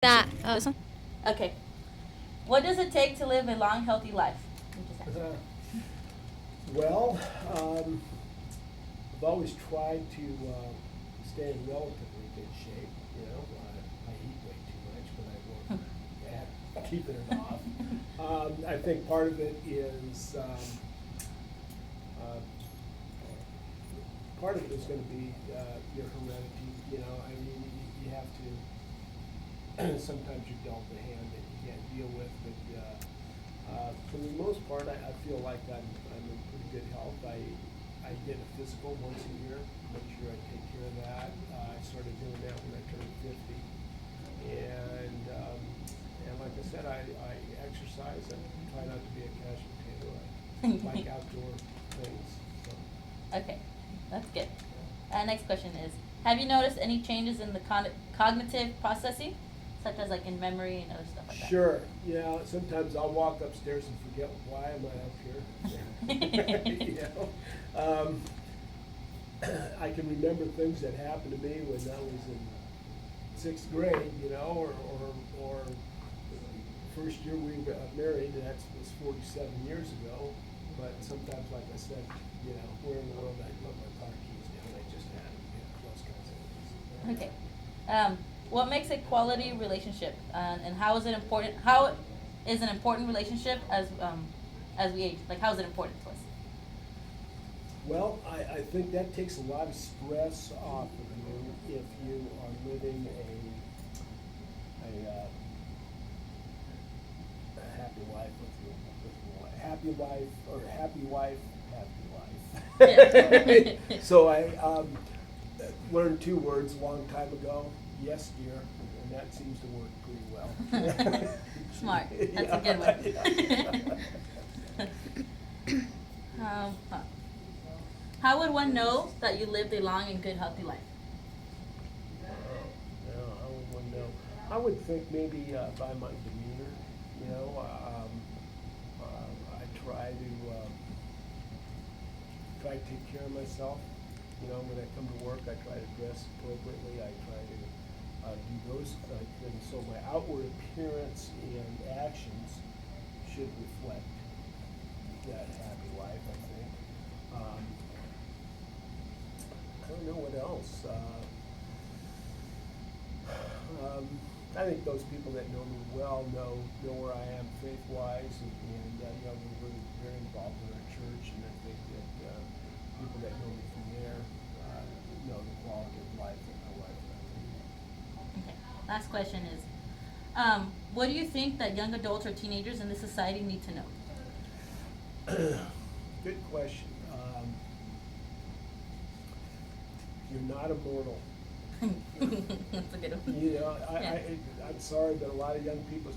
This one? Okay. What does it take to live a long, healthy life? Well, um, I've always tried to stay in relatively good shape. You know, I eat way too much, but I work at keeping it off. I think part of it is uh, part of it is going to be your heredity. You know, I mean, you have to. Sometimes you're dealt a hand that you can't deal with, but for the most part, I feel like I'm in pretty good health. I get a physical once a year, make sure I take care of that. I started doing that when I turned 50, and like I said, I exercise. I try not to be a couch potato. I like outdoor things. So. Okay, that's good. Next question is: have you noticed any changes in the cognitive processing, such as like in memory and other stuff like that? Sure. Yeah. Sometimes I'll walk upstairs and forget why am I up here. You know, I can remember things that happened to me when I was in sixth grade. You know, or first year we got married. That was 47 years ago. But sometimes, like I said, you know, where in the world I put my car keys down, I just had them. You know, those kinds of things. Okay. What makes a quality relationship, and how is it important? How is an important relationship as we age? Like, how is it important to us? Well, I think that takes a lot of stress off of you if you are living a happy life with your wife. Happy life or happy wife, happy life. Yeah. So I learned two words a long time ago. Yes, dear, and that seems to work pretty well. Smart. That's a good one. Huh. How would one know that you lived a long and good, healthy life? No, I wouldn't know. I would think maybe by my demeanor, you know, I try to take care of myself. You know, when I come to work, I try to dress appropriately. I try to do those things. So my outward appearance and actions should reflect that happy life, I think. Um, I don't know what else. I think those people that know me well know where I am faith-wise, and you know, we're really very involved in our church, and I think that people that know me from there know the quality of life that my wife and I lead. Okay. Last question is, what do you think that young adults or teenagers in this society need to know? Good question. You're not immortal. That's a good one. You know, Yeah. I'm sorry, but a lot of young people,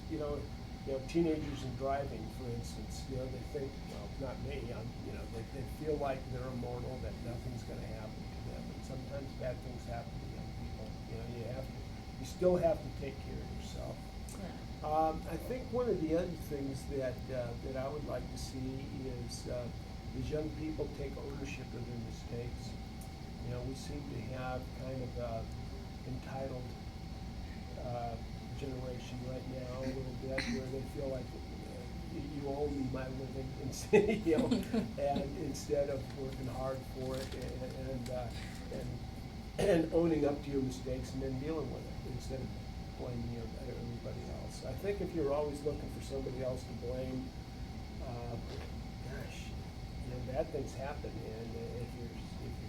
teenagers in driving, for instance, you know, they think, well, not me, you know, they feel like they're immortal, that nothing's gonna happen to them, and sometimes bad things happen to young people. You know, you still have to take care of yourself. Yeah. I think one of the other things that I would like to see is young people take ownership of their mistakes. You know, we seem to have kind of entitled generation right now a little bit where they feel like you owe me my living, instead, you know, and instead of working hard for it and owning up to your mistakes and then dealing with it instead of blaming everybody else. I think if you're always looking for somebody else to blame, gosh, you know, bad things happen, and if you're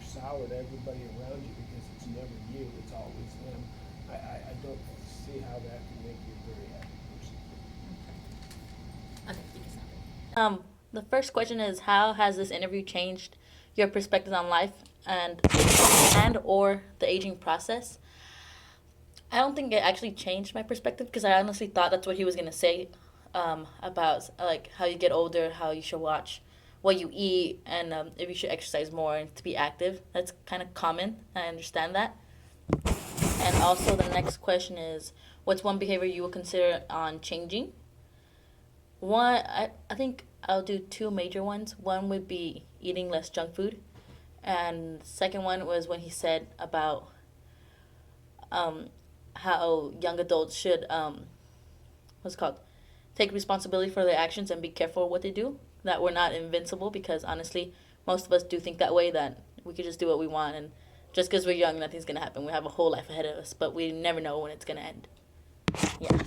sour to everybody around you because it's never you, it's always them. I don't see how that can make you a very happy person. Okay, you can stop. The first question is, how has this interview changed your perspective on life and or the aging process? I don't think it actually changed my perspective because I honestly thought that's what he was gonna say, about like how you get older, how you should watch what you eat, and if you should exercise more and to be active. That's kind of common. I understand that. And also, the next question is, what's one behavior you will consider on changing? I think I'll do two major ones. One would be eating less junk food, and second one was when he said about um, how young adults should what's it called, take responsibility for their actions and be careful what they do. That we're not invincible, because honestly, most of us do think that way, that we could just do what we want, and just because we're young, nothing's gonna happen. We have a whole life ahead of us, but we never know when it's gonna end. Yeah.